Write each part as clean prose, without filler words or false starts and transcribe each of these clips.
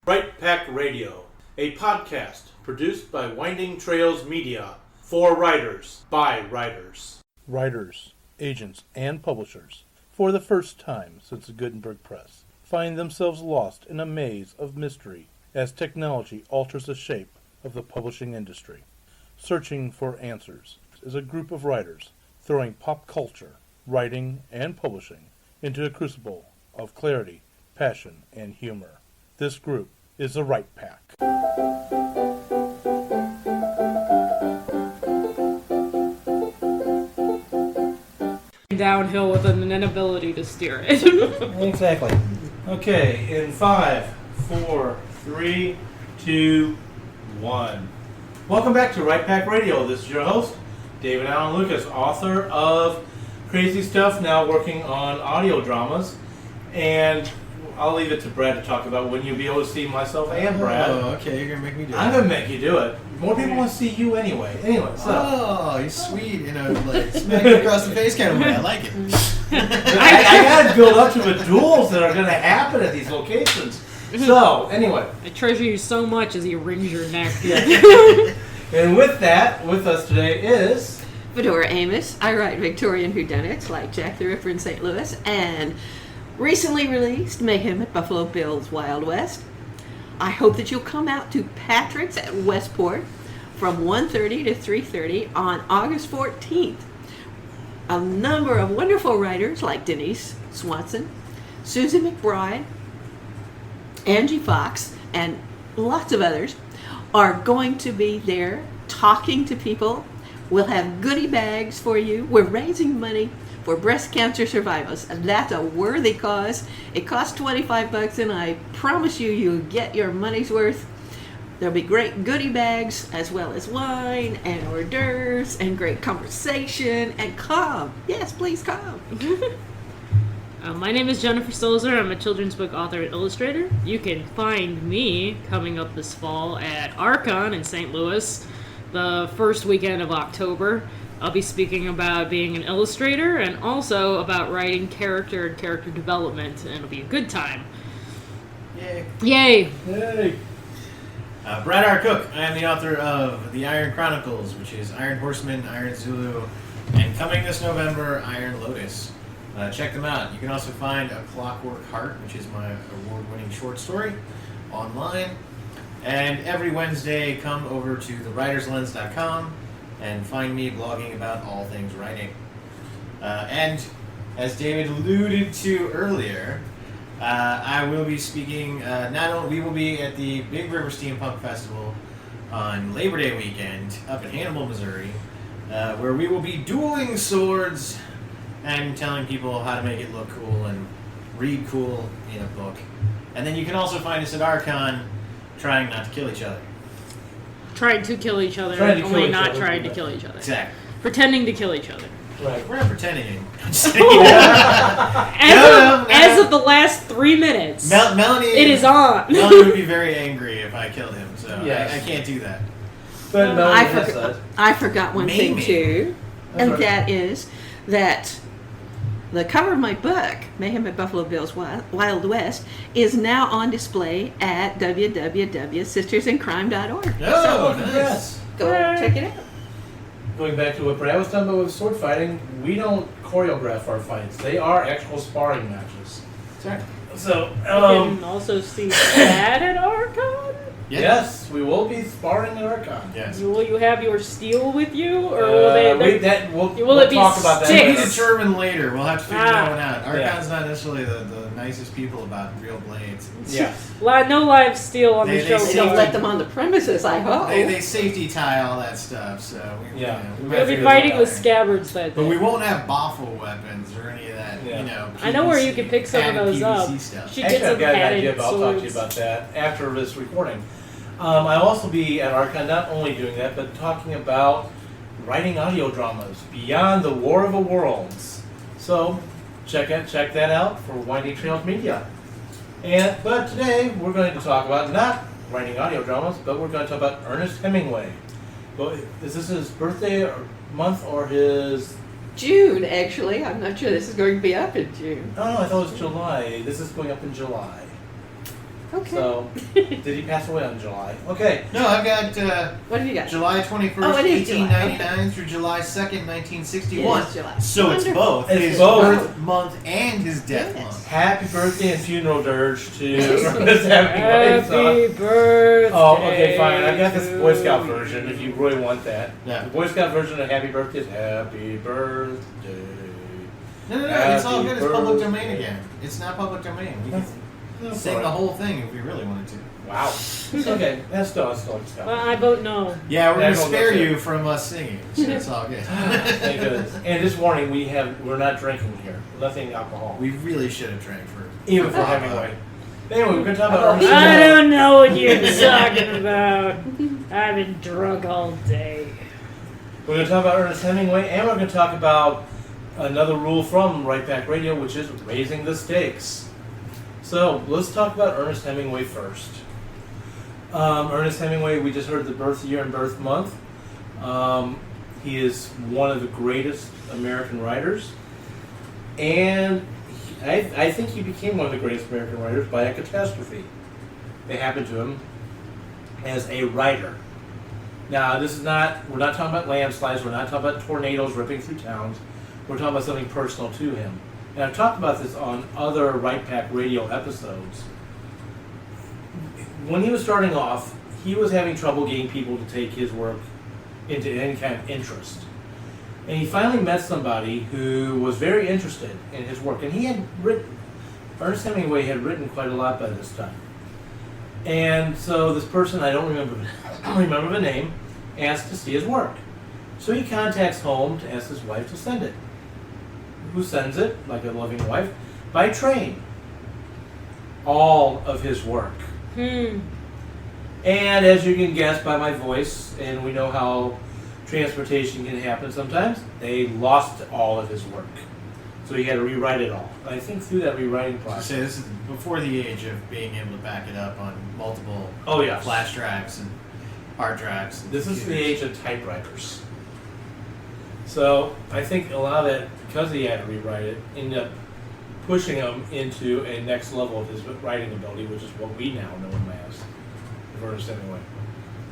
Right Pack Radio, a podcast produced by Winding Trails Media, for writers, by writers. Writers, agents, and publishers, for the first time since the Gutenberg Press, find themselves lost in a maze of mystery as technology alters the shape of the publishing industry. Searching for Answers is a group of writers throwing pop culture, writing, and publishing into a crucible of clarity, passion, and humor. This group is the Right Pack. Downhill with an inability to steer it. Exactly. Okay, in 5, 4, 3, 2, 1. Welcome back to Right Pack Radio. This is your host, David Allen Lucas, author of Crazy Stuff, now working on audio dramas. And I'll leave it to Brad to talk about when you'll be able to see myself and Brad. Oh, okay, you're going to make me do it. I'm going to make you do it. More people want to see you anyway. Anyway, so. Oh, he's sweet, like smack you across the face kind of way. I like it. I got to build up to the duels that are going to happen at these locations. So, anyway. I treasure you so much as he wrings your neck. And with that, with us today is... Fedora Amos. I write Victorian whodunits like Jack the Ripper in St. Louis, and recently released Mayhem at Buffalo Bill's Wild West. I hope that you'll come out to Patrick's at Westport from 1:30 to 3:30 on August 14th. A number of wonderful writers like Denise Swanson, Susan McBride, Angie Fox, and lots of others are going to be there talking to people. We'll have goodie bags for you. We're raising money for breast cancer survivors, and that's a worthy cause. It costs $25, and I promise you, you'll get your money's worth. There'll be great goodie bags, as well as wine and hors d'oeuvres and great conversation. And come, yes, please come. My name is Jennifer Stolzer. I'm a children's book author and illustrator. You can find me coming up this fall at Archon in St. Louis, the first weekend of October. I'll be speaking about being an illustrator and also about writing character and character development, and it'll be a good time. Yay. Yay! Yay! Brad R. Cook. I am the author of The Iron Chronicles, which is Iron Horseman, Iron Zulu, and coming this November, Iron Lotus. Check them out. You can also find A Clockwork Heart, which is my award-winning short story, online. And every Wednesday, come over to thewriterslens.com and find me blogging about all things writing. And as David alluded to earlier, I will be speaking, we will be at the Big River Steampunk Festival on Labor Day weekend up in Hannibal, Missouri, where we will be dueling swords and telling people how to make it look cool and read cool in a book. And then you can also find us at Archon trying not to kill each other. Trying to kill each other, only not trying to kill each other. Exactly. Pretending to kill each other. Right. We're not pretending. As of the last 3 minutes, Melanie, it is on. Melanie would be very angry if I killed him, so yes. I can't do that. But I forgot one thing too, and that is that the cover of my book, Mayhem at Buffalo Bill's Wild West, is now on display at www.sistersincrime.org. Oh, so, nice. Go check it out. Going back to what Brad was talking about with sword fighting, we don't choreograph our fights. They are actual sparring matches. Exactly. So, you can also see that at Archon? Yes, we will be sparring at Archon. Yes. Will you have your steel with you, or will we'll it be talk about that. To be sticks? determined later. We'll have to figure that one out. Yeah. Archon's not necessarily the nicest people about real blades. Yeah. No live steel on the show. They don't let them on the premises, I hope. They safety tie all that stuff, so We'll be fighting with scabbards that day. But we won't have baffle weapons or any of that, I know where you can pick some of those up. Stuff. She Actually, gets some I've got an padded idea, but I'll talk to you swords. about that after this recording. I'll also be at Archon not only doing that, but talking about writing audio dramas beyond the War of the Worlds. So check that out for Winding Trails Media. But today we're going to talk about not writing audio dramas, but we're going to talk about Ernest Hemingway. Is this his birthday or month or his... June, actually. I'm not sure this is going to be up in June. Oh, I thought it was July. This is going up in July. Okay. So, did he pass away on July? Okay. No, I've got What have you got? July 21st, Oh, it is July. 1899 through July 2nd, 1961. It is July. So it's Wonderful. both. It's his both. birth month and his death Yes. month. Happy birthday and funeral dirge to Ernest Hemingway. Happy birthday. Oh, okay, fine. I got this Boy Scout version if you really want that. Yeah. The Boy Scout version of Happy Birthday is Happy Birthday. No, it's all Happy good. It's public birthday. domain again. It's not public domain. We can That's sing all the right. whole thing if we really wanted to. Wow. Okay, that's still Scott. Well, I vote no. Yeah, we're Yeah, gonna everyone spare loves it. you from us singing, so it's all good. Thank goodness. And this warning, we're not drinking here. Nothing alcohol. We really should have drank for Even for Hemingway. Anyway, we're going to talk about Ernest I Hemingway. don't know what you're talking about. I've been drunk all day. We're going to talk about Ernest Hemingway, and we're going to talk about another rule from Right Back Radio, which is raising the stakes. So let's talk about Ernest Hemingway first. Ernest Hemingway, we just heard the birth year and birth month. He is one of the greatest American writers, and I think he became one of the greatest American writers by a catastrophe that happened to him as a writer. Now, we're not talking about landslides, we're not talking about tornadoes ripping through towns, we're talking about something personal to him. And I've talked about this on other Right Pack Radio episodes. When he was starting off, he was having trouble getting people to take his work into any kind of interest. And he finally met somebody who was very interested in his work. And Ernest Hemingway had written quite a lot by this time. And so this person, I don't remember the name, asked to see his work. So he contacts home to ask his wife to send it. Who sends it, like a loving wife? By train. All of his work. And as you can guess by my voice, and we know how transportation can happen sometimes, they lost all of his work. So he had to rewrite it all. And I think through that rewriting So process. this is before the age of being able to back it up on multiple Oh, yeah. flash drives and hard drives. And This is the computers. age of typewriters. So I think a lot of that, because he had to rewrite it, ended up pushing him into a next level of his writing ability, which is what we now know him as, Ernest Hemingway.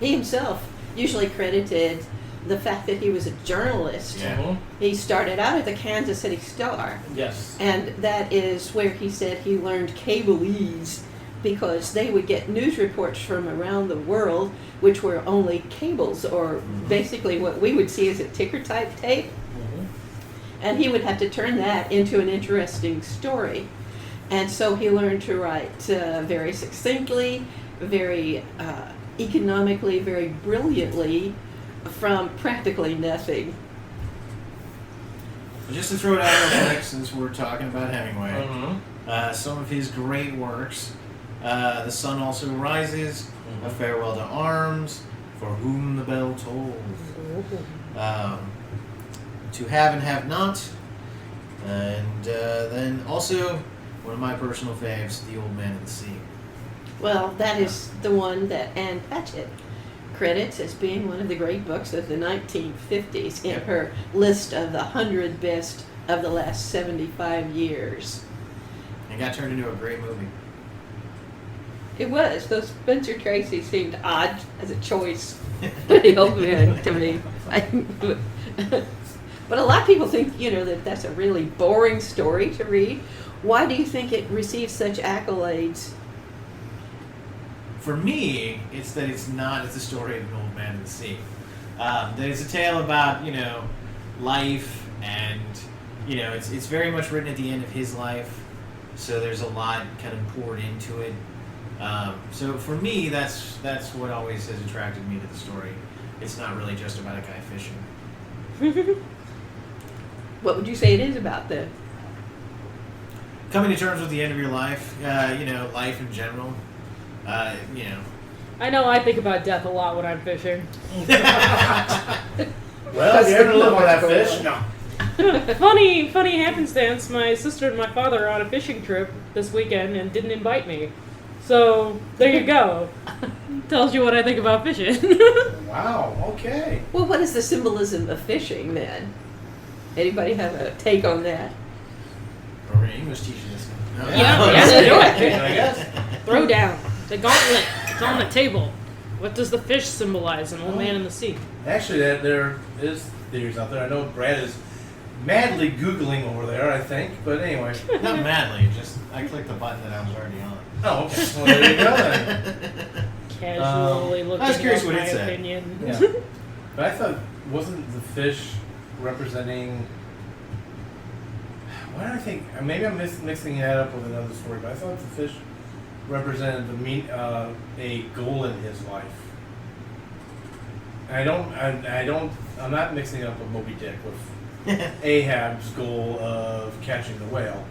He himself usually credited the fact that he was a journalist. Yeah. Mhm. He started out at the Kansas City Star, Yes. and that is where he said he learned cableese because they would get news reports from around the world, which were only cables, or basically what we would see as a ticker type tape. Mhm. And he would have to turn that into an interesting story. And so he learned to write very succinctly, very economically, very brilliantly, from practically nothing. Just to throw it out real quick, since we're talking about Hemingway, Mhm. some of his great works: "The Sun Also Rises," "A Farewell to Arms," "For Whom the Bell Tolls," "To Have and Have Not," and then also one of my personal faves, "The Old Man and the Sea." Well, that is the one that Anne Patchett credits as being one of the great books of the 1950s in her list of the 100 best of the last 75 years. It got turned into a great movie. It was, though Spencer Tracy seemed odd as a choice for the old man to me. But a lot of people think, that that's a really boring story to read. Why do you think it received such accolades? For me, it's that it's a story of an old man in the sea. That it's a tale about, life, and, it's very much written at the end of his life, so there's a lot kind of poured into it. So for me, that's what always has attracted me to the story. It's not really just about a guy fishing. What would you say it is about then? Coming to terms with the end of your life, life in general. I know I think about death a lot when I'm fishing. Well, you ever live on that fish? No. funny happenstance, my sister and my father are on a fishing trip this weekend and didn't invite me. So, there you go. Tells you what I think about fishing. Wow, okay. Well, what is the symbolism of fishing then? Anybody have a take on that? Or an English teacher this Let's do it. I guess. Throw down. The gauntlet. It's on the table. What does the fish symbolize? An old man in the sea. Actually, there is theories out there. I know Brad is madly Googling over there, I think. But anyway. Not madly, just I clicked the button that I was already on. Oh, okay. Well, there you go then. Casually looking I was curious up what my it said. opinion. Yeah. But I thought, wasn't the fish representing... Why did I think... Maybe I'm mixing that up with another story, but I thought the fish represented a goal in his life. And I'm not mixing it up with Moby Dick, with Ahab's goal of catching the whale.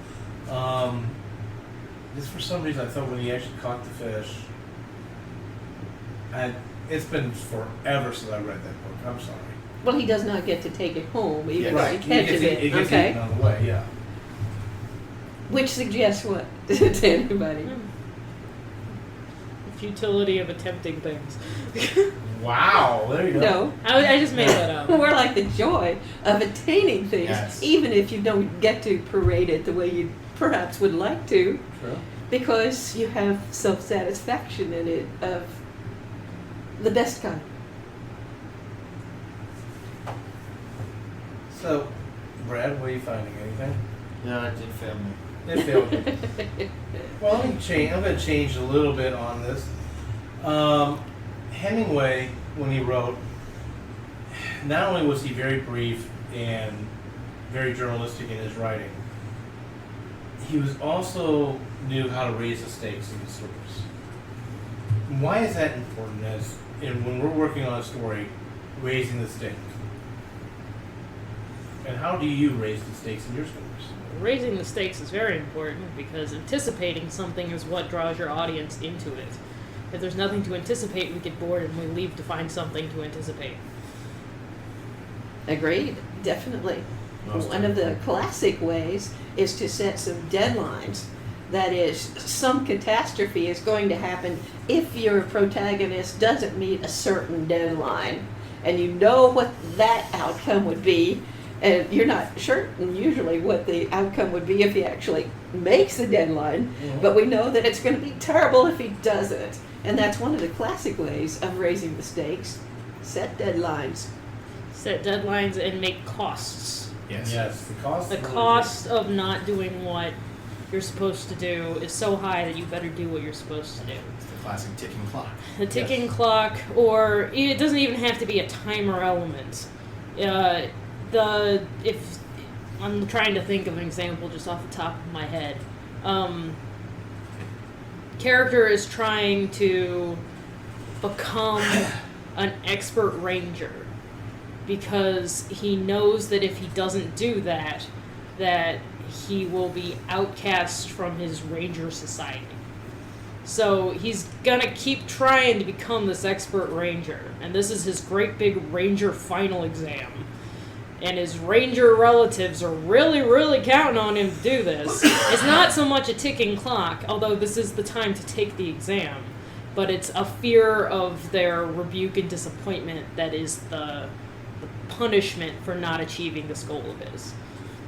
Just for some reason, I thought when he actually caught the fish, it's been forever since I read that book. I'm sorry. Well, he does not get to take it home, even Right. if he catches It it. gets Okay. eaten on the way, yeah. Which suggests what to anybody? The futility of attempting things. Wow, there you go. No. I just made that up. More like the joy of attaining things, Yes. even if you don't get to parade it the way you perhaps would like to, True. because you have self-satisfaction in it of the best kind. So, Brad, what are you finding? Anything? No, it did fail me. It failed you. Well, let me change. I'm going to change a little bit on this. Hemingway, when he wrote, not only was he very brief and very journalistic in his writing, he was also knew how to raise the stakes in his stories. Why is that important? When we're working on a story, raising the stakes. And how do you raise the stakes in your stories? Raising the stakes is very important because anticipating something is what draws your audience into it. If there's nothing to anticipate, we get bored and we leave to find something to anticipate. Agreed, definitely. Most One of the classic ways is to set some deadlines. That is, some catastrophe is going to happen if your protagonist doesn't meet a certain deadline. And you know what that outcome would be, and you're not certain usually what the outcome would be if he actually makes the deadline, but we know that it's going to be terrible if he doesn't. And that's one of the classic ways of raising the stakes. Set deadlines. Set deadlines and make costs. Yes. Yes, the cost. The cost of not doing what you're supposed to do is so high that you better do what you're supposed to do. It's the classic ticking clock. The ticking clock, or it doesn't even have to be a timer element. If I'm trying to think of an example just off the top of my head, character is trying to become an expert ranger because he knows that if he doesn't do that, that he will be outcast from his ranger society. So he's gonna keep trying to become this expert ranger, and this is his great big ranger final exam. And his ranger relatives are really, really counting on him to do this. It's not so much a ticking clock, although this is the time to take the exam, but it's a fear of their rebuke and disappointment that is the punishment for not achieving this goal of his.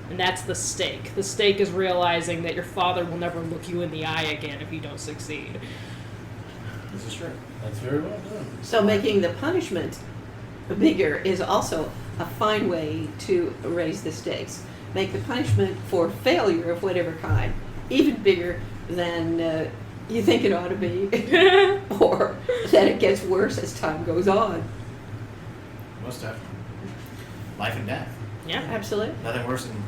And that's the stake. The stake is realizing that your father will never look you in the eye again if you don't succeed. This is true. That's very well done. So making the punishment bigger is also a fine way to raise the stakes. Make the punishment for failure of whatever kind even bigger than you think it ought to be, or that it gets worse as time goes on. Most definitely. Life and death. Yeah. Absolutely. Nothing worse than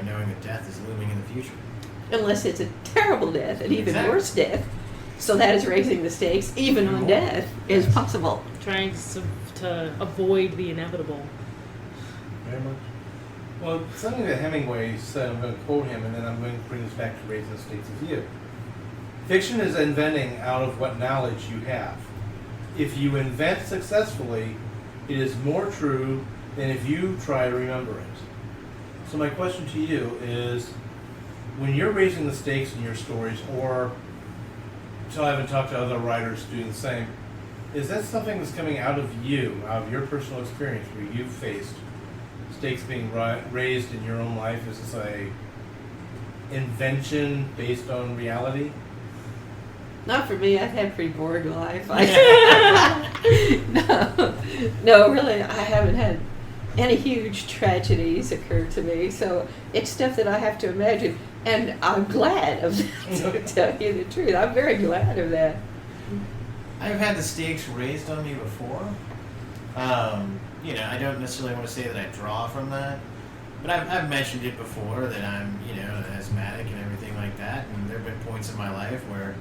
knowing that death is looming in the future. Unless it's a terrible death, an even Exactly. worse death. So that is raising the stakes, even on death, is possible. Trying to avoid the inevitable. Very much. Well, something that Hemingway said, I'm going to quote him, and then I'm going to bring this back to raising the stakes of you. Fiction is inventing out of what knowledge you have. If you invent successfully, it is more true than if you try to remember it. So my question to you is, when you're raising the stakes in your stories, or until I haven't talked to other writers doing the same, is that something that's coming out of you, out of your personal experience, where you've faced stakes being raised in your own life? Is this invention based on reality? Not for me. I've had a pretty boring life. No, really, I haven't had any huge tragedies occur to me. So it's stuff that I have to imagine, and I'm glad of that. To tell you the truth, I'm very glad of that. I've had the stakes raised on me before. I don't necessarily want to say that I draw from that, but I've mentioned it before that I'm, an asthmatic and everything like that, and there have been points in my life where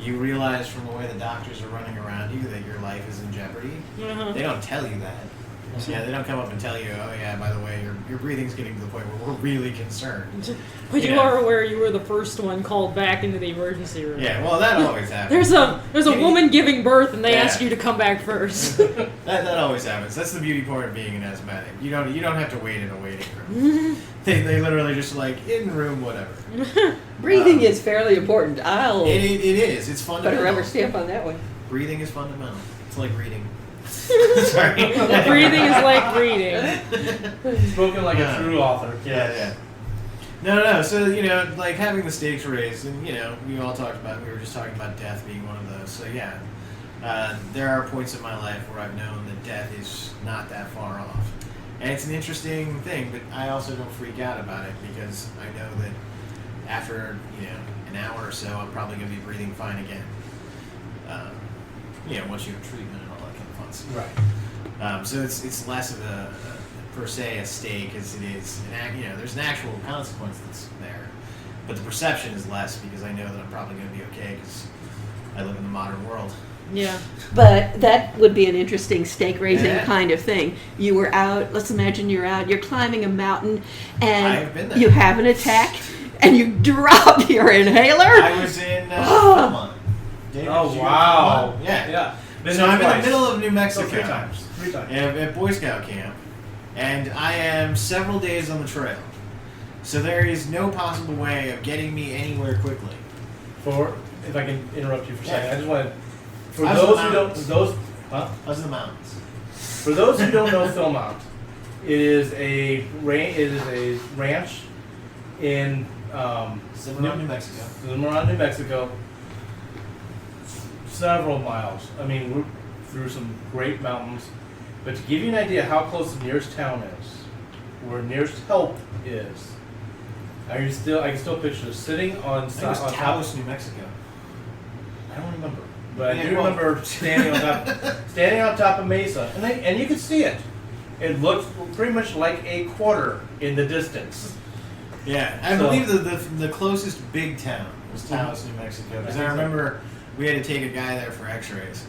you realize from the way the doctors are running around you that your life is in jeopardy. Uh-huh. They don't tell you that. Yeah, they don't come up and tell you, oh yeah, by the way, your breathing's getting to the point where we're really concerned. But you are aware you were the first one called back into the emergency room. Yeah, well, that always happens. There's a woman giving birth, and they Yeah. ask you to come back first. That always happens. That's the beauty part of being an asthmatic. You don't have to wait in a waiting room. they literally just in room whatever. Breathing is fairly important. I'll It is. It's put a fundamental. rubber stamp on that one. Breathing is fundamental. It's like reading. Sorry. Breathing is like reading. Spoken like a true author. Yeah. No. So, having the stakes raised, and, we all talked about, we were just talking about death being one of those. So, yeah, there are points in my life where I've known that death is not that far off. And it's an interesting thing, but I also don't freak out about it because I know that after, an hour or so, I'm probably going to be breathing fine again. Once you have treatment and all that kind of fun stuff. Right. So it's less of a per se a stake as it is there's an actual consequence that's there, but the perception is less because I know that I'm probably going to be okay because I live in the modern world. Yeah. But that would be an interesting stake raising Yeah. kind of thing. You were out, let's imagine you're climbing a mountain, and I've been there. you have an attack, and you drop your inhaler. I was in Philmont. David, Oh, did you go to wow. Philmont? Yeah. Been So there I'm in twice. the middle of New So Mexico. three times. At Boy Scout camp, and I am several days on the trail. So there is no possible way of getting me anywhere quickly. If I can interrupt you for a second, Yeah. I just want to. For I was those in who the don't, mountains. huh? I was in the mountains. For those who don't know Philmont, it is a ranch in Cimarron, New Mexico. Cimarron, New Mexico. Several miles. I mean, we're through some great mountains. But to give you an idea how close the nearest town is, where nearest help is, I can still picture sitting on I think it was top. Taos, New Mexico. I don't remember, but I Yeah, do well- remember standing on top of Mesa, and you could see it. It looked pretty much like a quarter in the distance. Yeah, I So- believe the closest big town was Taos, New Mexico, because I remember we had to take a guy there for X-rays.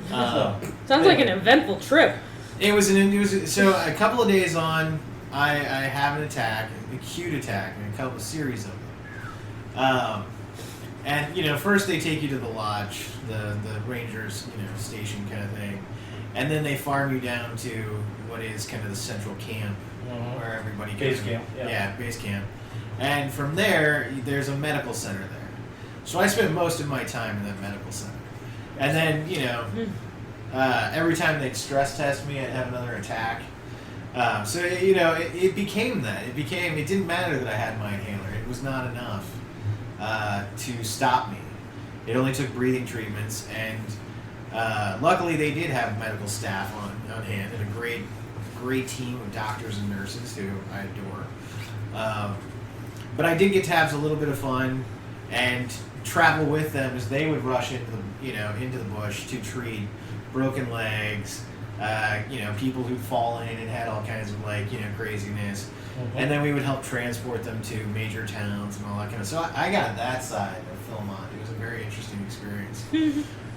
Sounds like an eventful trip. It was so a couple of days on, I have an attack, an acute attack, and a series of them. And first they take you to the lodge, the rangers station kind of thing, and then they farm you down to what is kind of the central camp where everybody Base goes. camp, yeah. Base camp. And from there, there's a medical center there. So I spent most of my time in that medical center. And then, every time they'd stress test me, I'd have another attack. So, it became that. It didn't matter that I had my inhaler. It was not enough to stop me. It only took breathing treatments, and luckily they did have medical staff on hand and a great team of doctors and nurses who I adore. But I did get to have a little bit of fun and travel with them as they would rush into the bush to treat broken legs, people who'd fallen and had all kinds of craziness. And then we would help transport them to major towns and all that kind of stuff. So I got that side of Philmont. It was a very interesting experience.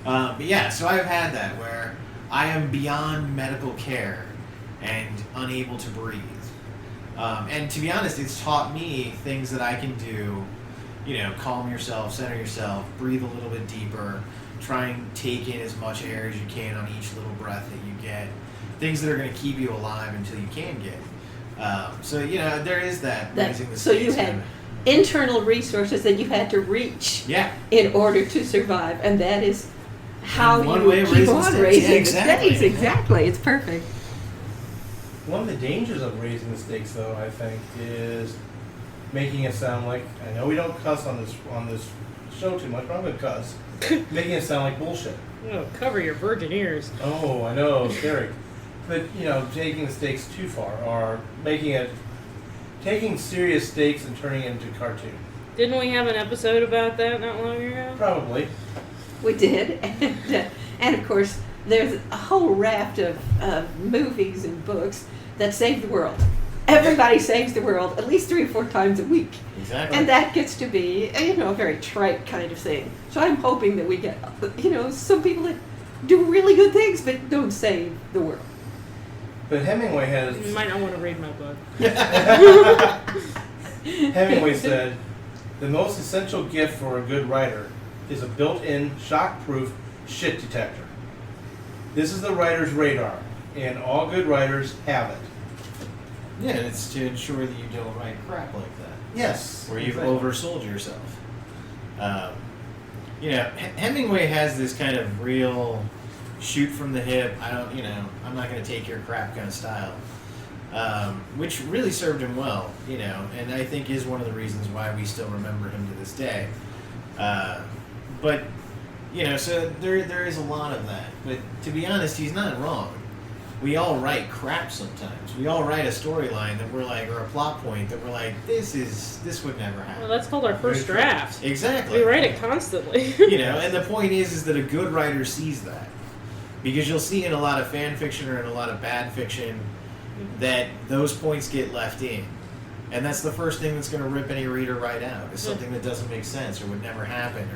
But yeah, so I've had that where I am beyond medical care and unable to breathe. And to be honest, it's taught me things that I can do, calm yourself, center yourself, breathe a little bit deeper, try and take in as much air as you can on each little breath that you get, things that are going to keep you alive until you can get. So, there is that raising the So you stakes had of it. internal resources that you had to reach Yeah. in order to survive, and that is how And one you way of keep raising on stakes. raising Yeah, the exactly. stakes. Exactly, it's perfect. One of the dangers of raising the stakes, though, I think, is making it sound like, I know we don't cuss on this show too much, but I'm going to cuss. Making it sound like bullshit. Oh, cover your virgin ears. Oh, I know, scary. But, taking the stakes too far, or taking serious stakes and turning it into cartoon. Didn't we have an episode about that not long ago? Probably. We did, and of course, there's a whole raft of movies and books that save the world. Everybody saves the world at least 3 or 4 times a week. Exactly. And that gets to be, a very trite kind of thing. So I'm hoping that we get, some people that do really good things but don't save the world. But Hemingway You might not want to read my book. Hemingway said, the most essential gift for a good writer is a built-in, shock-proof shit detector. This is the writer's radar, and all good writers have it. Yeah, and it's to ensure that you don't write crap like that. Yes. Where you've exactly. oversold yourself. Hemingway has this kind of real shoot from the hip, I'm not going to take your crap kind of style. Which really served him well, and I think is one of the reasons why we still remember him to this day. So there is a lot of that. But to be honest, he's not wrong. We all write crap sometimes. We all write a storyline that we're like, or a plot point that we're like, this would never happen. Well, that's called our first draft. Exactly. We write it constantly. And the point is that a good writer sees that. Because you'll see in a lot of fan fiction or in a lot of bad fiction that those points get left in. And that's the first thing that's going to rip any reader right out, is something that doesn't make sense or would never happen.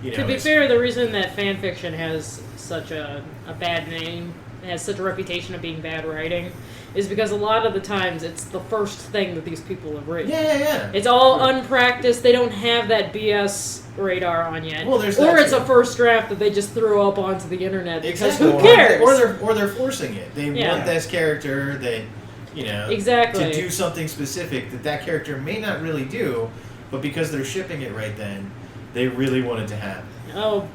Or, To be fair, the reason that fan fiction has such a bad name, has such a reputation of being bad writing, is because a lot of the times it's the first thing that these people have written. Yeah. It's all unpracticed. They don't have that BS radar on yet. Well, there's or that it's too. a first draft that they just threw up onto the internet because Exactly. who cares? Or they're forcing it. They Yeah. want this character that, Exactly. to do something specific that character may not really do, but because they're shipping it right then, they really want it to happen. Oh,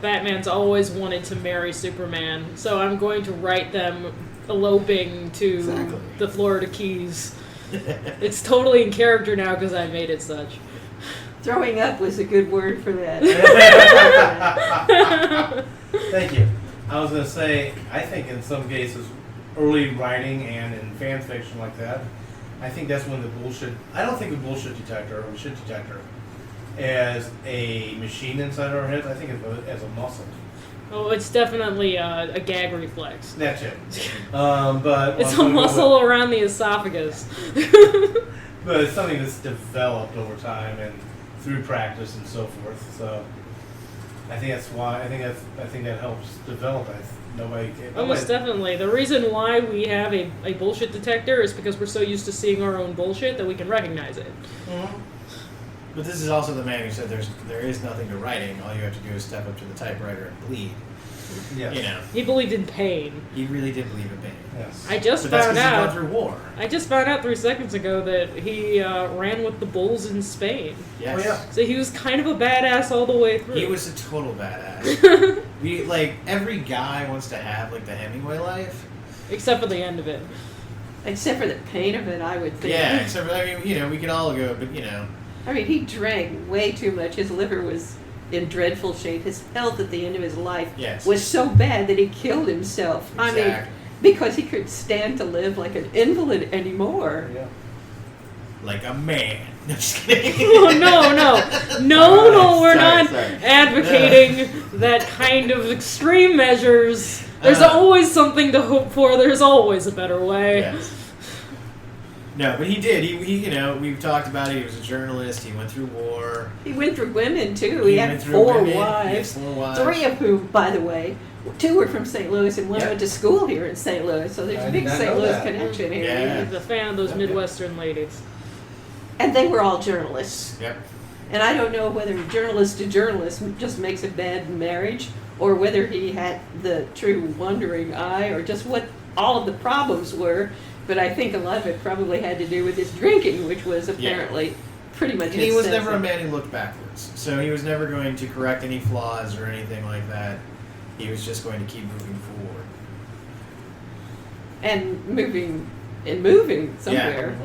Batman's always wanted to marry Superman, so I'm going to write them eloping to Exactly. the Florida Keys. It's totally in character now because I made it such. Throwing up was a good word for that. Thank you. I was going to say, I think in some cases, early writing and in fan fiction like that, I think that's when I don't think a bullshit detector or a shit detector as a machine inside our heads. I think of it as a muscle. Oh, it's definitely a gag reflex. That's it. But It's a muscle around the esophagus. But it's something that's developed over time and through practice and so forth. So I think that's why. I think that helps develop it. Almost definitely. The reason why we have a bullshit detector is because we're so used to seeing our own bullshit that we can recognize it. Mm-hmm. But this is also the man who said there is nothing to writing. All you have to do is step up to the typewriter and bleed. Yes. He believed in pain. He really did believe in pain. Yes. I just But that's found because he out. gone through war. I just found out 3 seconds ago that he ran with the bulls in Spain. Yes. Oh, yeah. So he was kind of a badass all the way through. He was a total badass. Every guy wants to have the Hemingway life. Except for the end of it. Except for the pain of it, I would think. Yeah, except for, we could all go, but He drank way too much. His liver was in dreadful shape. His health at the end of his life Yes. was so bad that he killed himself. Exactly. Because he couldn't stand to live like an invalid anymore. Yeah. Like a man. No, just kidding. Oh, no, we're Sorry, not sorry. advocating that kind of extreme measures. There's Uh. always something to hope for. There's always a better way. Yes. No, but he did. He we've talked about it. He was a journalist. He went through war. He went through women, too. He had went through 4 women. He had wives. 4 wives. 3 of whom, by the way, 2 were from St. Louis and 1 Yep. went to school here in St. Louis. So there's I a did big not St. know Louis that. connection here. Yeah. He's a fan of those Midwestern ladies. And they were all journalists. Yep. And I don't know whether journalist to journalist just makes a bad marriage, or whether he had the true wandering eye, or just what all of the problems were. But I think a lot of it probably had to do with his drinking, which was apparently pretty much And he was never a incessant. man who looked backwards. So he was never going to correct any flaws or anything like that. He was just going to keep moving forward. And moving somewhere.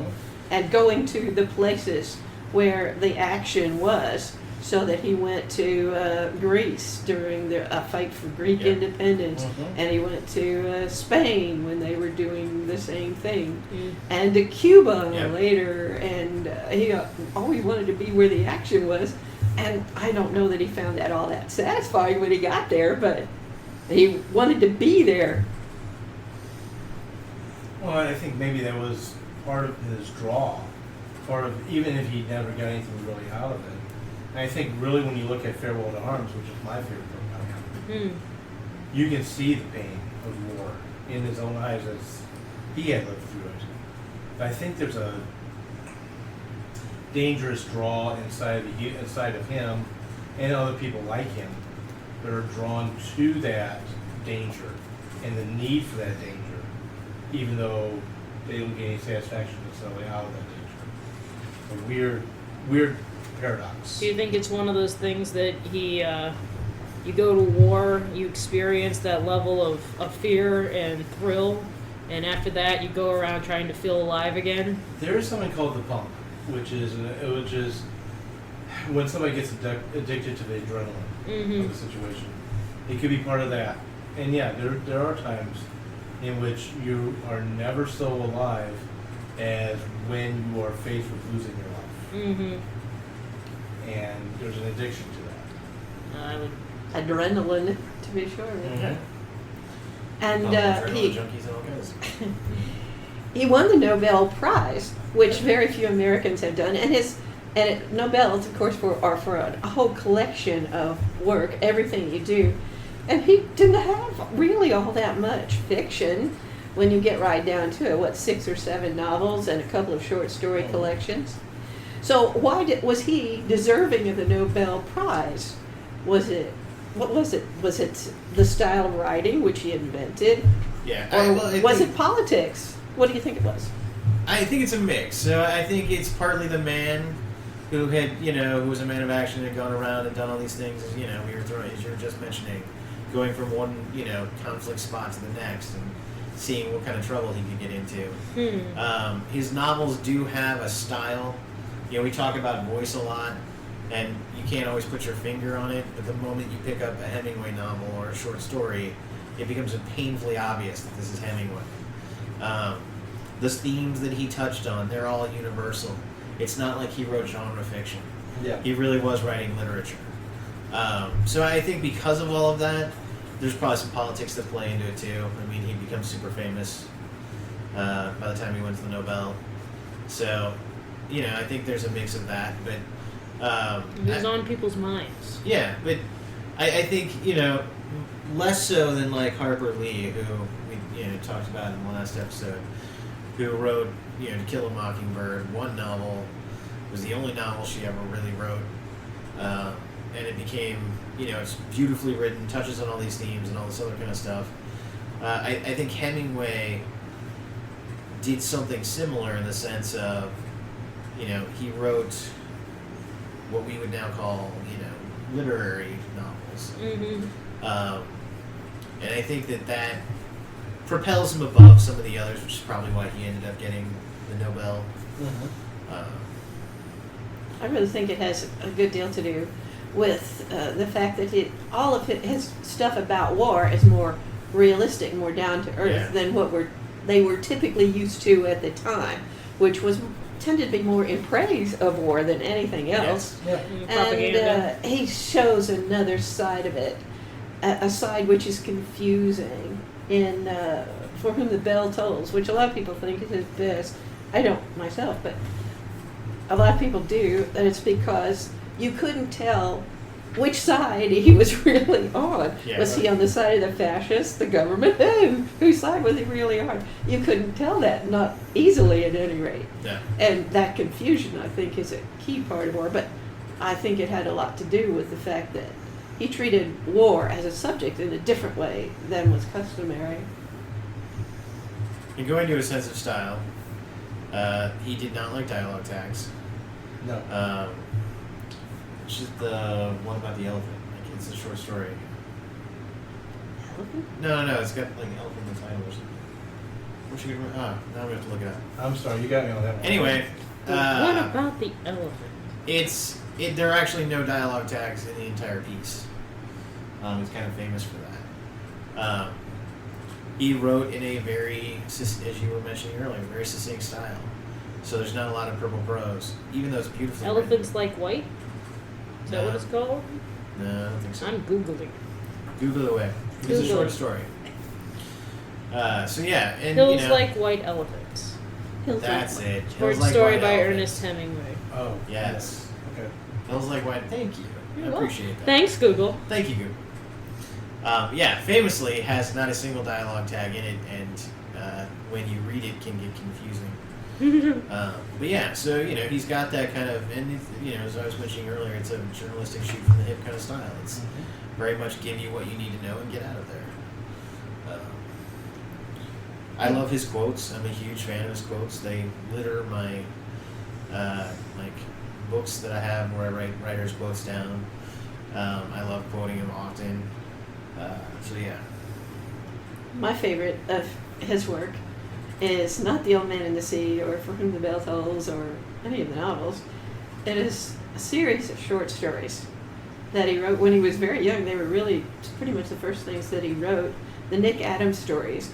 and going to the places where the action was. So that he went to Greece during the fight for Greek Yeah. independence, Mhm. and he went to Spain when they were doing the same thing, Mm. and to Cuba Yeah. later, and he always wanted to be where the action was. And I don't know that he found that all that satisfying when he got there, but he wanted to be there. Well, I think maybe that was part of his draw, part of, even if he never got anything really out of it. And I think really when you look at Farewell to Arms, which is my favorite book by him, Mm. you can see the pain of war in his own eyes as he had lived through it. But I think there's a dangerous draw inside of him and other people like him that are drawn to that danger and the need for that danger, even though they don't get any satisfaction necessarily out of that danger. A weird paradox. Do you think it's one of those things that you go to war, you experience that level of fear and thrill, and after that you go around trying to feel alive again? There is something called the pump, which is when somebody gets addicted to the adrenaline of the situation. It could be part of that. And yeah, there are times in which you are never so alive as when you are faced with losing your life. Mm-hmm. And there's an addiction to that. I would. Adrenaline, to be sure. Mhm. And Adrenaline he junkies and all kinds. he won the Nobel Prize, which very few Americans have done, and Nobels, of course, are for a whole collection of work, everything you do, and he didn't have really all that much fiction when you get right down to it. What, 6 or 7 novels and a couple of short story collections. So why was he deserving of the Nobel Prize? Was it? What was it? Was it the style of writing which he invented, Yeah. or I was think- it politics? What do you think it was? I think it's a mix. So I think it's partly the man who had, who was a man of action and had gone around and done all these things, as you were just mentioning, going from one, conflict spot to the next and seeing what kind of trouble he could get into. His novels do have a style. We talk about voice a lot, and you can't always put your finger on it, but the moment you pick up a Hemingway novel or a short story, it becomes painfully obvious that this is Hemingway. The themes that he touched on, they're all universal. It's not like he wrote genre fiction. Yeah. He really was writing literature. So I think because of all of that, there's probably some politics that play into it too. I mean, he becomes super famous by the time he wins the Nobel. So, I think there's a mix of that. But It was on people's minds. yeah, but I think, less so than like Harper Lee, who we talked about in the last episode, who wrote, To Kill a Mockingbird. One novel was the only novel she ever really wrote. And it became, it's beautifully written, touches on all these themes and all this other kind of stuff. I think Hemingway did something similar in the sense of, he wrote what we would now call, literary novels. Mm-hmm. And I think that propels him above some of the others, which is probably why he ended up getting the Nobel. I really think it has a good deal to do with the fact that all of his stuff about war is more realistic, more down to earth Yeah. than what they were typically used to at the time, which was tended to be more in praise of war than anything else. Yeah. Propaganda. And he shows another side of it, a side which is confusing in For Whom the Bell Tolls, which a lot of people think is his best. I don't myself, but a lot of people do, and it's because you couldn't tell which side he was really on. Yeah. Was he on the side of the fascists, the government? Whose side was he really on? You couldn't tell that, not easily at any rate. Yeah. And that confusion, I think, is a key part of war. But I think it had a lot to do with the fact that he treated war as a subject in a different way than was customary. And going to a sense of style, he did not like dialogue tags. No. It's just the one about the elephant. Like, it's a short story. Elephant? No, it's got like elephant in the title or something. What's your now we have to look it up. I'm sorry, you got me on that one. Anyway, What about the elephant? there are actually no dialogue tags in the entire piece. He's kind of famous for that. He wrote in a very, as you were mentioning earlier, very succinct style. So there's not a lot of purple prose, even though it's beautiful. Elephants like white? Is that what it's called? No, I don't think so. I'm Googling. Google it away. It's a Google short it. story. So yeah, and Hills you know, Like White Elephants. that's it. Short Hills Like story White by Elephants. Ernest Hemingway. Oh, Yes. Okay. Hills Like White. Thank you. You're I welcome. appreciate that. Thanks, Google. Thank you, Google. Yeah, famously has not a single dialogue tag in it, and when you read it, can get confusing. But yeah, so you know he's got that kind of, and you know as I was mentioning earlier, it's a journalistic shoot from the hip kind of style. It's very much give you what you need to know and get out of there. I love his quotes. I'm a huge fan of his quotes. They litter my like books that I have where I write writers' quotes down. I love quoting him often. So yeah. My favorite of his work is not The Old Man in the Sea or For Whom the Bell Tolls or any of the novels. It is a series of short stories that he wrote when he was very young. They were really pretty much the first things that he wrote. The Nick Adams stories,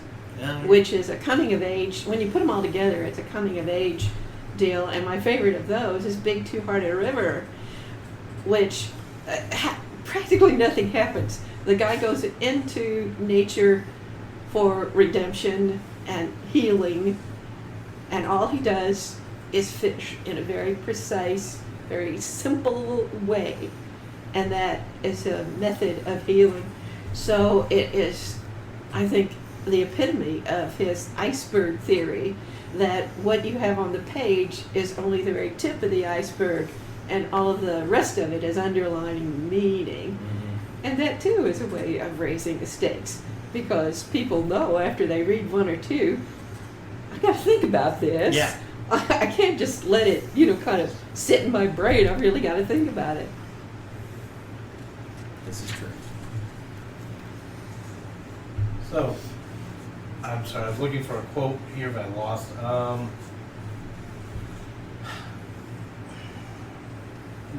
which is a coming of age. When you put them all together, it's a coming of age deal. And my favorite of those is Big Two-Hearted River, which practically nothing happens. The guy goes into nature for redemption and healing, and all he does is fish in a very precise, very simple way, and that is a method of healing. So it is, I think, the epitome of his iceberg theory, that what you have on the page is only the very tip of the iceberg, and all of the rest of it is underlying meaning. And that too is a way of raising the stakes, because people know after they read one or two, I got to think about this. Yeah. I can't just let it, kind of sit in my brain. I really got to think about it. This is true. So, I'm sorry, I was looking for a quote here, but I lost.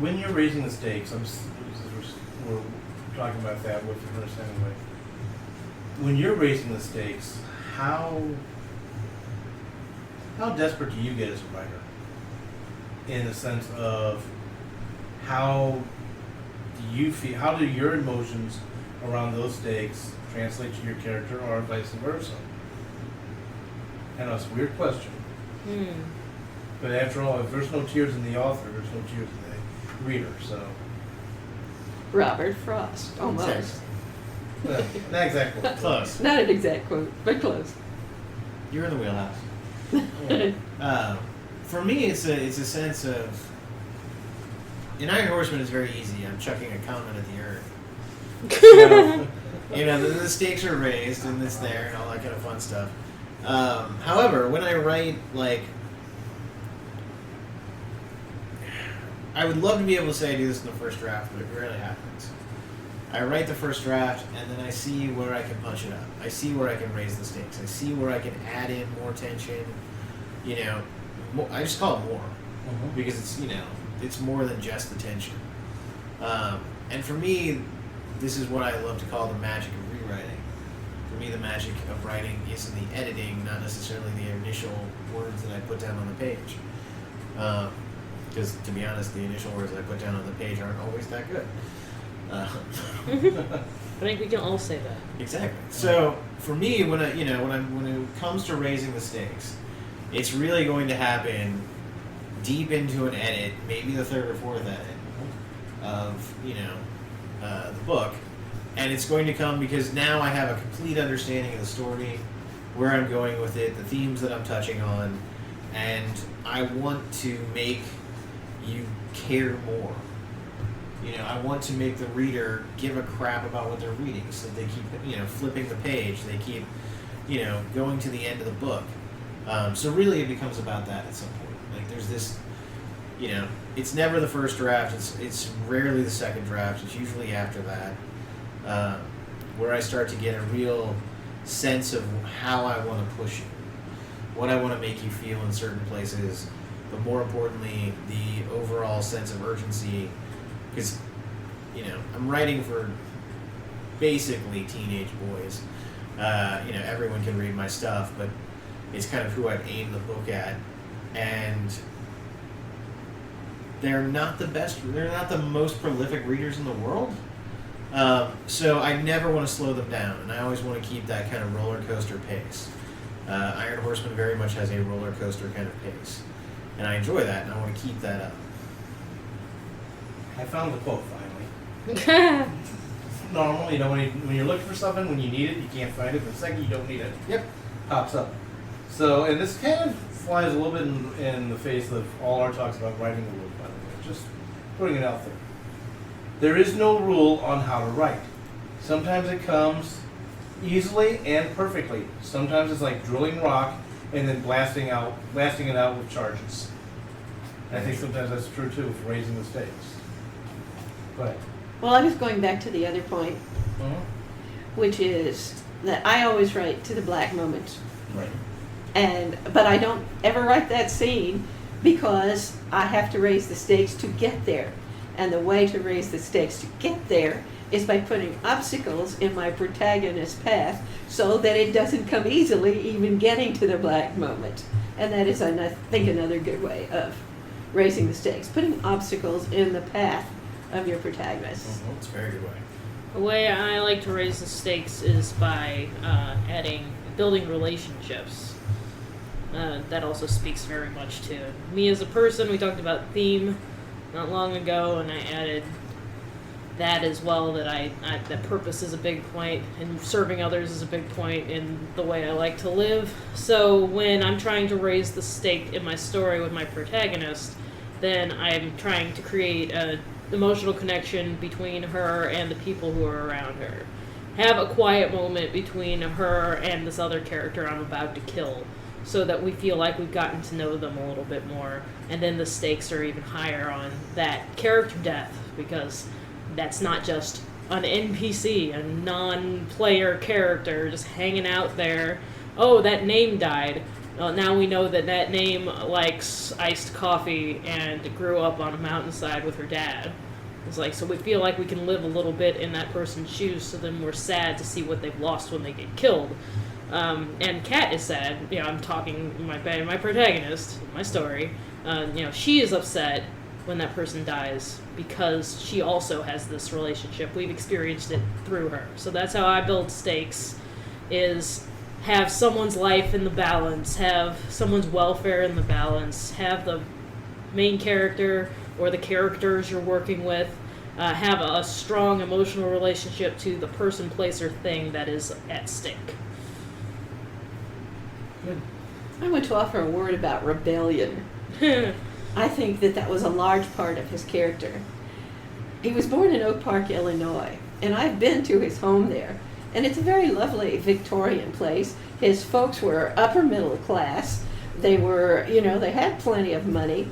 When you're raising the stakes, we're talking about that with Ernest Hemingway. When you're raising the stakes, how desperate do you get as a writer? In the sense of how do you feel? How do your emotions around those stakes translate to your character, or vice versa? I know it's a weird question, but after all, if there's no tears in the author, there's no tears in the reader. So, Robert Frost, almost. well, not exactly Close. Not an exact quote, but close. You're in the wheelhouse. For me, it's a sense of. In Iron Horseman, it's very easy. I'm chucking a comment at the earth. So, the stakes are raised and it's there and all that kind of fun stuff. However, when I write, I would love to be able to say I do this in the first draft, but it rarely happens. I write the first draft, and then I see where I can punch it up. I see where I can raise the stakes. I see where I can add in more tension. I just call it more, because it's more than just the tension. And for me, this is what I love to call the magic of rewriting. For me, the magic of writing is in the editing, not necessarily the initial words that I put down on the page. Because, to be honest, the initial words that I put down on the page aren't always that good. I think we can all say that. Exactly. So, for me, when it comes to raising the stakes, it's really going to happen deep into an edit, maybe the third or fourth edit of the book, and it's going to come because now I have a complete understanding of the story, where I'm going with it, the themes that I'm touching on, and I want to make you care more. I want to make the reader give a crap about what they're reading, so they keep flipping the page, they keep going to the end of the book. So really, it becomes about that at some point. Like there's this, it's never the first draft. It's rarely the second draft. It's usually after that, where I start to get a real sense of how I want to push it. what I want to make you feel in certain places, but more importantly, the overall sense of urgency. Because, I'm writing for basically teenage boys. Everyone can read my stuff, but it's kind of who I've aimed the book at. And they're not the most prolific readers in the world. So I never want to slow them down, and I always want to keep that kind of roller coaster pace. Iron Horseman very much has a roller coaster kind of pace, and I enjoy that, and I want to keep that up. I found the quote finally. Normal, when you're looking for something, when you need it, you can't find it. The second you don't need it, Yep. pops up. So, and this kind of flies a little bit in the face of all our talks about writing the book, by the way. Just putting it out there. There is no rule on how to write. Sometimes it comes easily and perfectly. Sometimes it's like drilling rock and then blasting it out with charges. And I think sometimes that's true too for raising the stakes. Go ahead. Well, I was going back to the other point, which is that I always write to the black moment. Right. But I don't ever write that scene because I have to raise the stakes to get there. And the way to raise the stakes to get there is by putting obstacles in my protagonist's path so that it doesn't come easily even getting to the black moment. And that is, I think, another good way of raising the stakes, putting obstacles in the path of your protagonist. It's a very good way. The way I like to raise the stakes is by building relationships. That also speaks very much to me as a person. We talked about theme not long ago, and I added that as well, that purpose is a big point, and serving others is a big point in the way I like to live. So when I'm trying to raise the stake in my story with my protagonist, then I'm trying to create an emotional connection between her and the people who are around her. Have a quiet moment between her and this other character I'm about to kill, so that we feel like we've gotten to know them a little bit more, and then the stakes are even higher on that character death, because that's not just an NPC, a non-player character just hanging out there. Oh, that name died. Well, now we know that name likes iced coffee and grew up on a mountainside with her dad. It's like, so we feel like we can live a little bit in that person's shoes, so then we're sad to see what they've lost when they get killed. And Kat is sad. I'm talking my protagonist, my story. She is upset when that person dies because she also has this relationship. We've experienced it through her. So that's how I build stakes, is have someone's life in the balance, have someone's welfare in the balance, have the main character or the characters you're working with have a strong emotional relationship to the person, place, or thing that is at stake. Good. I want to offer a word about rebellion. I think that was a large part of his character. He was born in Oak Park, Illinois, and I've been to his home there. And it's a very lovely Victorian place. His folks were upper middle class. They were, they had plenty of money,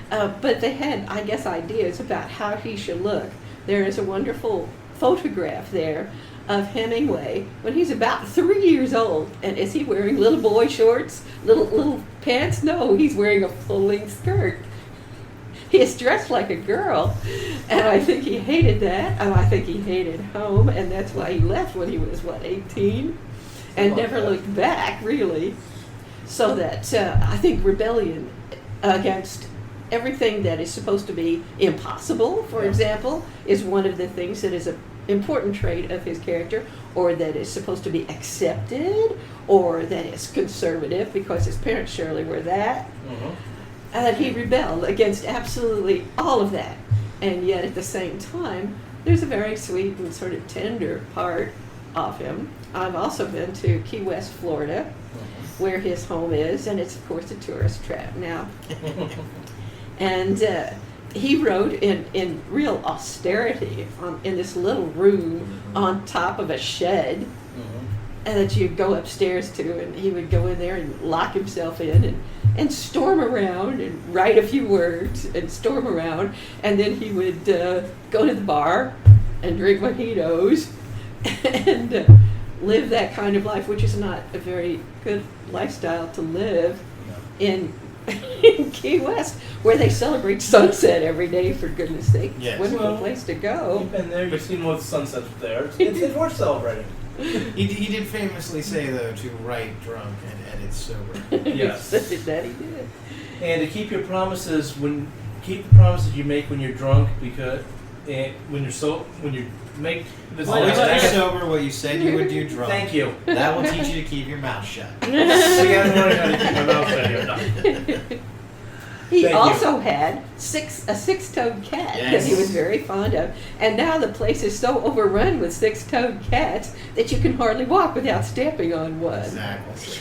but they had, I guess, ideas about how he should look. There is a wonderful photograph there of Hemingway when he's about 3 years old. And is he wearing little boy shorts, little pants? No, he's wearing a full-length skirt. He is dressed like a girl, and I think he hated that, and I think he hated home, and that's why he left when he was, 18? And never looked back, really. So that I think rebellion against everything that is supposed to be impossible, for example, is one of the things that is an important trait of his character, or that is supposed to be accepted, or that is conservative, because his parents surely were that. And that he rebelled against absolutely all of that. And yet at the same time, there's a very sweet and sort of tender part of him. I've also been to Key West, Florida, where his home is, and it's of course a tourist trap now. And he wrote in real austerity in this little room on top of a shed, and that you'd go upstairs to, and he would go in there and lock himself in and storm around and write a few words and storm around, and then he would go to the bar and drink mojitos and live that kind of life, which is not a very good lifestyle to live in, in Key West, where they celebrate sunset every day, for goodness sake. Yes. Wonderful Well, place to go. You've been there, you've seen what sunsets there. It's worth celebrating. He did famously say, though, to write drunk and edit sober. Yes. That he did. And to keep your promises keep the promises you make when you're drunk, because when you make this. Always Well, do yeah. sober what you said you would do drunk. Thank you. That will teach you to keep your mouth shut. See, I'm learning how to keep my mouth shut here. No. He Thank you. also had a six-toed cat that he Yes. was very fond of. And now the place is so overrun with six-toed cats that you can hardly walk without stepping on one. Exactly.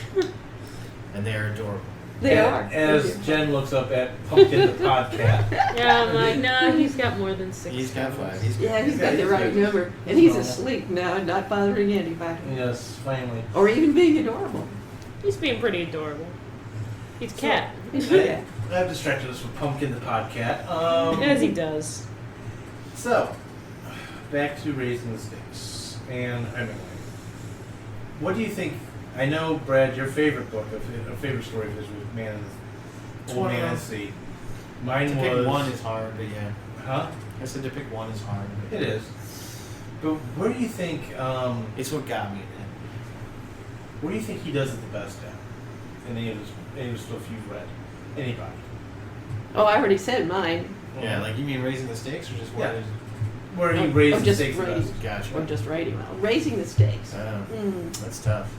And they're adorable. They And are. As Jen looks up at Pumpkin the Podcat. Yeah, I'm like, no, he's got more than 6. He's got toes. 5. He's Yeah, he's got the he's right good. number. And he's Normal. asleep now, not bothering anybody. Yes, finally. Or even being adorable. He's being pretty adorable. He's a cat. Yeah. I've distracted us with Pumpkin the Podcat. As he does. So, back to Raising the Stakes and Hemingway. What do you think? I know, Brad, your favorite book, a favorite story of his was Old Man and the Sea. Mine To was. pick one is hard, but yeah. Huh? I said to pick one is hard. But It is. But where do you think? It's what got me. Where do you think he does it the best at? In any of the stuff you've read? Anybody? Oh, I already said mine. Yeah, like you mean raising the stakes or just what? Yeah. Where he Oh, raises the just stakes the raise- best? Gotcha. Or just writing well. Raising the stakes. Mm. That's tough.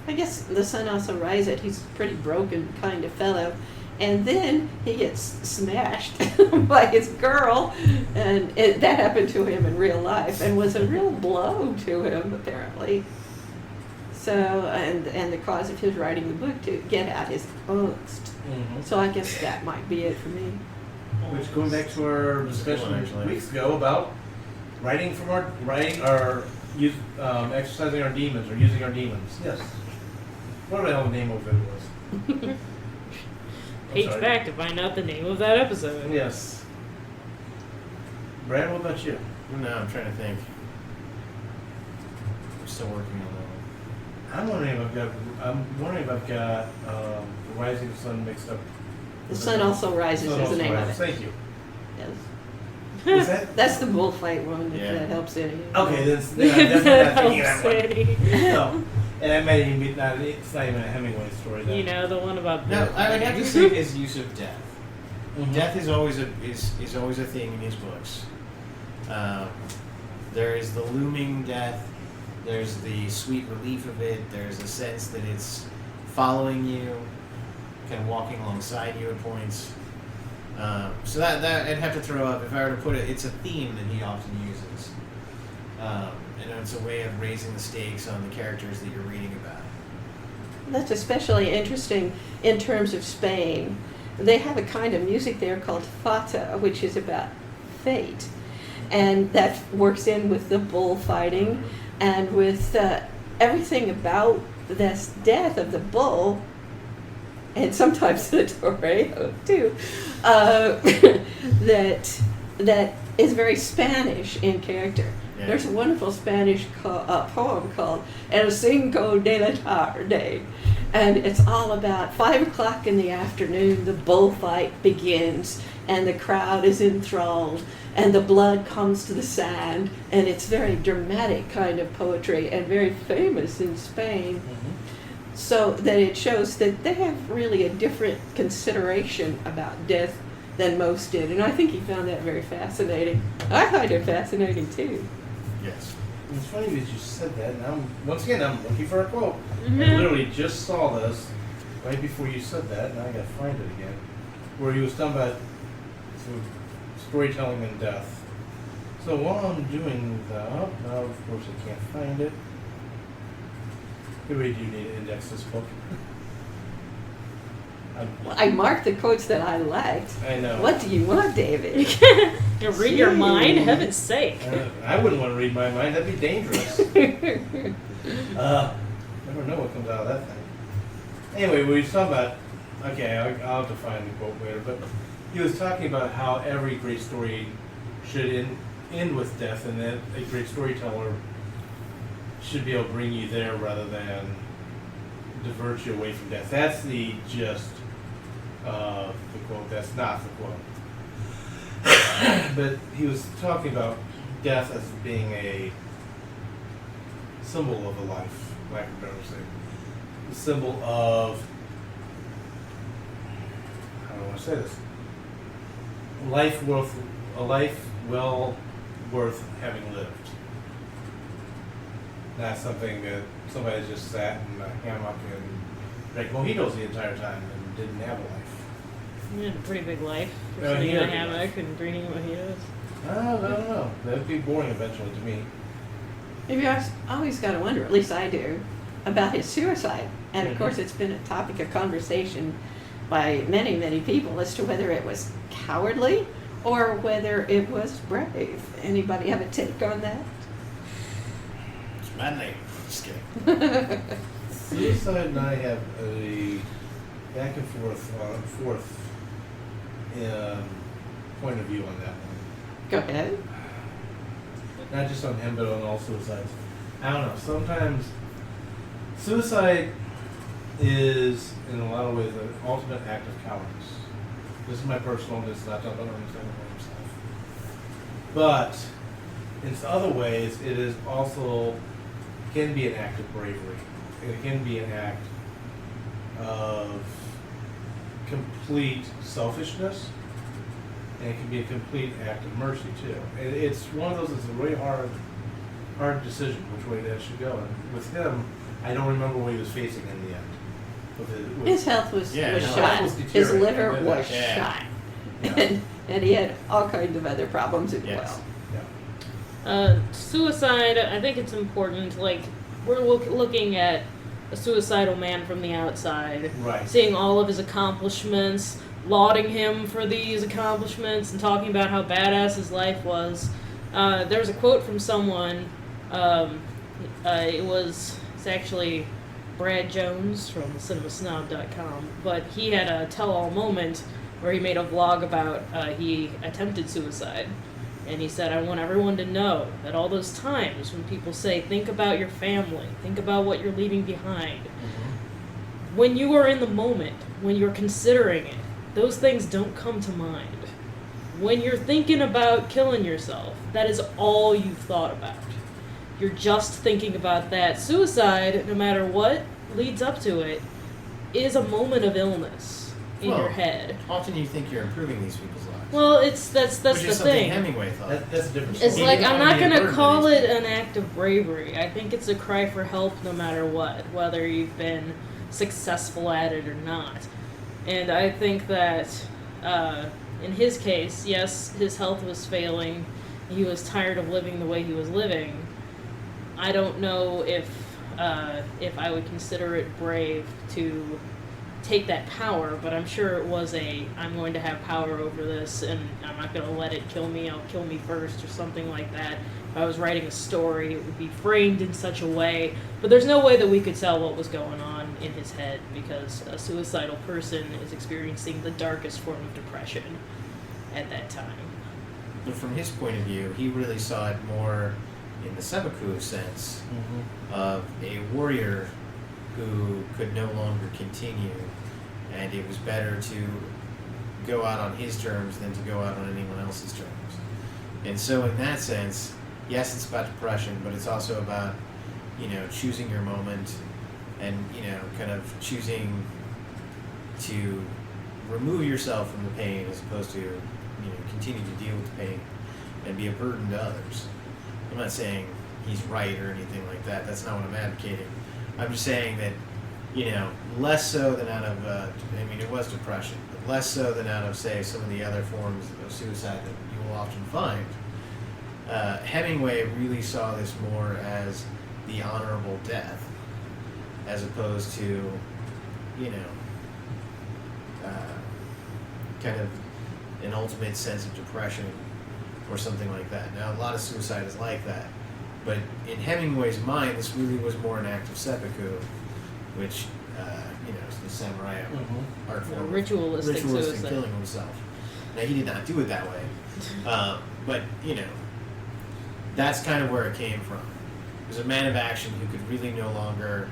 I guess the sun also rises. He's a pretty broken kind of fellow. And then he gets smashed by his girl. And that happened to him in real life and was a real blow to him, apparently. So, and the cause of his writing the book to get out his angst. Mm-hmm. So I guess that might be it for me. Which, going back to our discussion actually. weeks ago about exercising our demons or using our demons. Yes. What the hell the name of it was? I'm Page sorry. back to find out the name of that episode. Yes. Brad, what about you? No, I'm trying to think. I'm still working on I'm wondering if I've got the Rising Sun mixed up. The sun also rises Sun is the Also name of Rises. it. Thank you. Yes. Was that? That's the bullfight one, if Yeah. that helps any. Okay, then I'm definitely not thinking of that one. Helps, No. And that might even be it's not even a Hemingway story then. You know, the one about it. No, I would have to say his use of death. Mhm. Death is always a thing in his books. There is the looming death. There's the sweet relief of it. There's a sense that it's following you, kind of walking alongside you at points. So that I'd have to throw up if I were to put it. It's a theme that he often uses, and it's a way of raising the stakes on the characters that you're reading about. That's especially interesting in terms of Spain. They have a kind of music there called fata, which is about fate. And that works in with the bullfighting and with everything about this death of the bull, and sometimes the torero too, that is very Spanish in character. Yeah. There's a wonderful Spanish poem called El Cinco de la Tarde, and it's all about 5 o'clock in the afternoon, the bullfight begins, and the crowd is enthralled, and the blood comes to the sand, and it's very dramatic kind of poetry and very famous in Spain. Mhm. So that it shows that they have really a different consideration about death than most did, and I think he found that very fascinating. I find it fascinating too. Yes. It's funny that you said that. And I'm looking for a quote. Mhm. I literally just saw this right before you said that, and I gotta find it again. Where he was talking about storytelling and death. So while I'm doing that, now of course I can't find it. You really do need to index this book. I marked the quotes that I liked. I know. What do you want, David? You read your mind, heaven's sake. I wouldn't want to read my mind. That'd be dangerous. Never know what comes out of that thing. Anyway, we was talking about. Okay, I'll have to find the quote later. But he was talking about how every great story should end with death, and that a great storyteller should be able to bring you there rather than divert you away from death. That's the gist of the quote. That's not the quote. But he was talking about death as being a symbol of a life, lack of better saying. The symbol of, how do I want to say this? A life well worth having lived. Not something that somebody just sat in a hammock and drank mojitos the entire time and didn't have a life. You had a pretty big life. For Yeah, sitting he in a had a big hammock life. and drinking mojitos. I don't know. That'd be boring eventually to me. Maybe I always got to wonder, at least I do, about his suicide. And of course, it's been a topic of conversation by many, many people as to whether it was cowardly or whether it was brave. Anybody have a take on that? It's manly. Just kidding. Suicide and I have a back and forth point of view on that one. Go ahead. Not just on him, but on all suicides. I don't know. Sometimes suicide is, in a lot of ways, an ultimate act of cowardice. This is my personal. This is not talking about understanding himself. But in other ways, it is also can be an act of bravery. It can be an act of complete selfishness, and it can be a complete act of mercy too. And it's one of those. It's a really hard decision which way that should go. And with him, I don't remember what he was facing in the end. His health was Yeah, was no, shot. was His deteriorating. liver was Yeah. shot. Yeah. And he had all kinds of other problems as Yes. well. Suicide, I think it's important. Like, we're looking at a suicidal man from the outside, Right. seeing all of his accomplishments, lauding him for these accomplishments, and talking about how badass his life was. There was a quote from someone. It's actually Brad Jones from cinemasnob.com, but he had a tell-all moment where he made a vlog about he attempted suicide. And he said, I want everyone to know that all those times when people say, think about your family, think about what you're leaving behind, when you are in the moment, when you're considering it, those things don't come to mind. When you're thinking about killing yourself, that is all you've thought about. You're just thinking about that. Suicide, no matter what leads up to it, is a moment of illness in Well, your head. Often you think you're improving these people's lives. Well, that's Which the is something thing. Hemingway thought. That's a different It's story. like, He I'm didn't not wanna be a going to burden to call these it people. an act of bravery. I think it's a cry for help no matter what, whether you've been successful at it or not. And I think that in his case, yes, his health was failing. He was tired of living the way he was living. I don't know if I would consider it brave to take that power, but I'm sure it was I'm going to have power over this and I'm not going to let it kill me, I'll kill me first or something like that. If I was writing a story, it would be framed in such a way, but there's no way that we could tell what was going on in his head because a suicidal person is experiencing the darkest form of depression at that time. But from his point of view, he really saw it more in the seppuku sense of a warrior who could no longer continue, and it was better to go out on his terms than to go out on anyone else's terms. And so in that sense, yes, it's about depression, but it's also about, choosing your moment and, kind of choosing to remove yourself from the pain as opposed to, continue to deal with the pain and be a burden to others. I'm not saying he's right or anything like that. That's not what I'm advocating. I'm just saying that, less so than out of, it was depression, but less so than out of, say, some of the other forms of suicide that you will often find. Hemingway really saw this more as the honorable death, as opposed to, kind of an ultimate sense of depression or something like that. Now, a lot of suicide is like that. But in Hemingway's mind, this really was more an act of seppuku, which, is the samurai art You know, form. ritualistic suicide. killing himself. Now, he did not do it that way. But, that's kind of where it came from. He was a man of action who could really no longer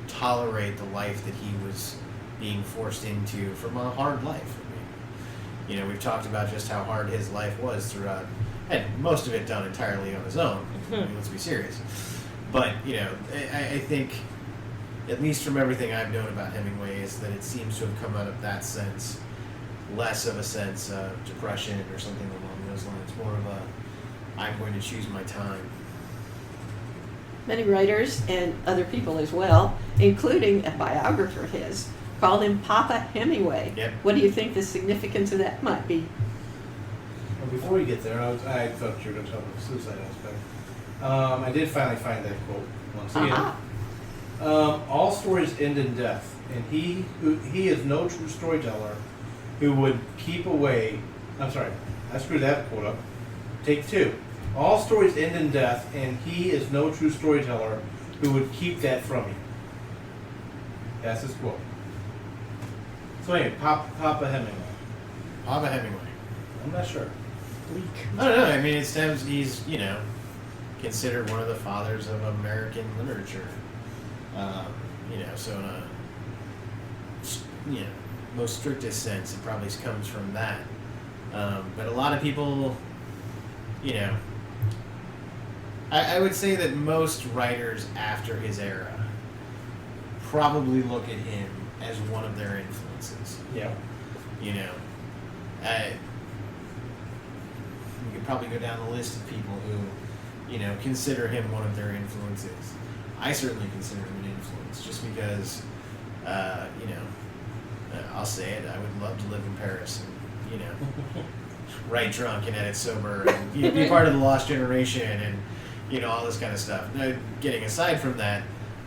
tolerate the life that he was being forced into from a hard life. I mean, we've talked about just how hard his life was throughout, and most of it done entirely on his own. I mean, let's be serious. But, I think, at least from everything I've known about Hemingway, is that it seems to have come out of that sense, less of a sense of depression or something along those lines, more of a, I'm going to choose my time. Many writers and other people as well, including a biographer of his, called him Papa Hemingway. Yep. What do you think the significance of that might be? Well, before we get there, I thought you were going to talk about the suicide aspect. I did finally find that quote once again. Uh-huh. All stories end in death, and he is no true storyteller who would keep away. I'm sorry, I screwed that quote up. Take two. All stories end in death, and he is no true storyteller who would keep that from you. That's his quote. So anyway, Papa Hemingway. Papa Hemingway. I'm not sure. Bleak. I don't know. I mean, it stems. He's considered one of the fathers of American literature. So in a most strictest sense, it probably comes from that. But a lot of people, I would say that most writers after his era probably look at him as one of their influences. Yeah. You could probably go down the list of people who, consider him one of their influences. I certainly consider him an influence, just because, I'll say it, I would love to live in Paris and, write drunk and edit sober and be part of the lost generation and, all this kind of stuff. Now, getting aside from that,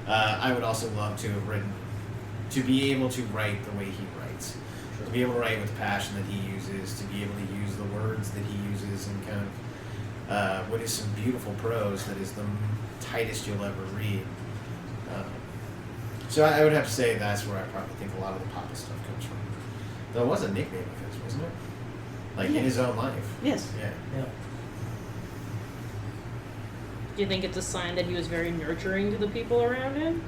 I would also love to have written, to be able to write the way he writes. To be able to write with the passion that he uses, to be able to use the words that he uses and kind of what is some beautiful prose that is the tightest you'll ever read. So I would have to say that's where I probably think a lot of the Papa stuff comes from. Though it was a nickname of his, wasn't it? Like in his own life. Yes. Yeah. Do you think it's a sign that he was very nurturing to the people around him?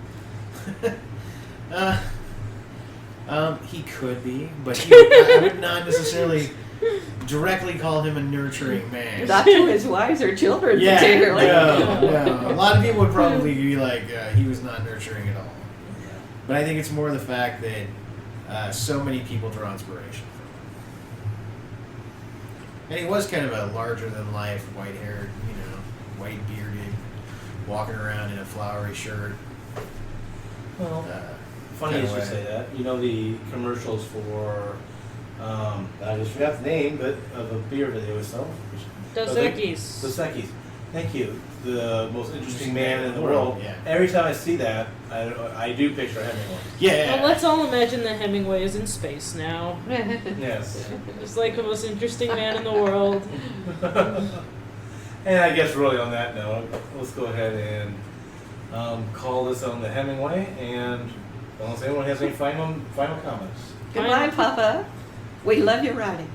He could be, but I would not necessarily directly call him a nurturing man. Not to his wives or children, Yeah, particularly. no. A lot of people would probably be like, he was not nurturing at all. But I think it's more the fact that so many people draw inspiration from him. And he was kind of a larger-than-life, white-haired, white-bearded, walking around in a flowery shirt. Well, funny you should say that. The commercials for, I just forgot the name, but of a beer that they always sell. Dos Equis. Dos Equis. Thank you. The most interesting man in the world. Yeah. Every time I see that, I do picture Hemingway. Yeah. Well, let's all imagine that Hemingway is in space now. Yes. Just like the most interesting man in the world. And I guess really on that note, let's go ahead and call this on the Hemingway. And unless anyone has any final comments. Goodbye, Papa. We love your writing.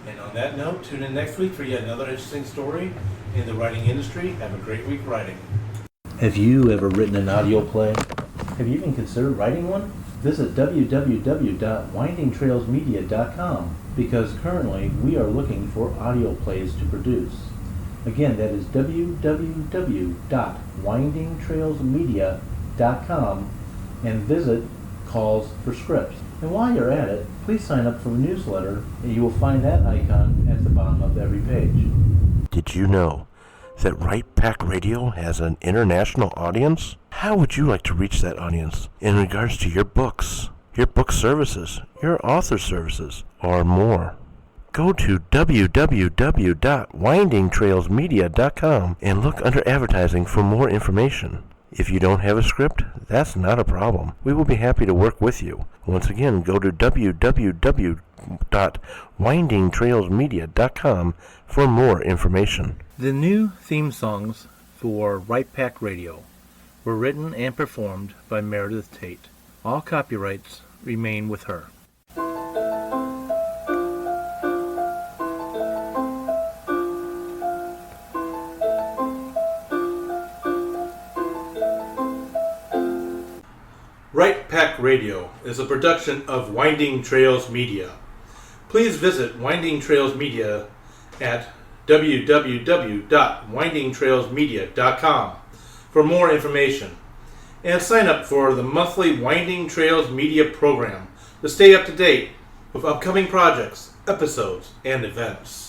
And on that note, tune in next week for yet another interesting story in the writing industry. Have a great week writing. Have you ever written an audio play? Have you even considered writing one? Visit www.windingtrailsmedia.com because currently we are looking for audio plays to produce. Again, that is www.windingtrailsmedia.com and visit calls for scripts. And while you're at it, please sign up for a newsletter and you will find that icon at the bottom of every page. Did you know that Right Pack Radio has an international audience? How would you like to reach that audience in regards to your books, your book services, your author services, or more? Go to www.windingtrailsmedia.com and look under advertising for more information. If you don't have a script, that's not a problem. We will be happy to work with you. Once again, go to www.windingtrailsmedia.com for more information. The new theme songs for Right Pack Radio were written and performed by Meredith Tate. All copyrights remain with her. Right Pack Radio is a production of Winding Trails Media. Please visit Winding Trails Media at www.windingtrailsmedia.com for more information, and sign up for the monthly Winding Trails Media program to stay up to date with upcoming projects, episodes, and events.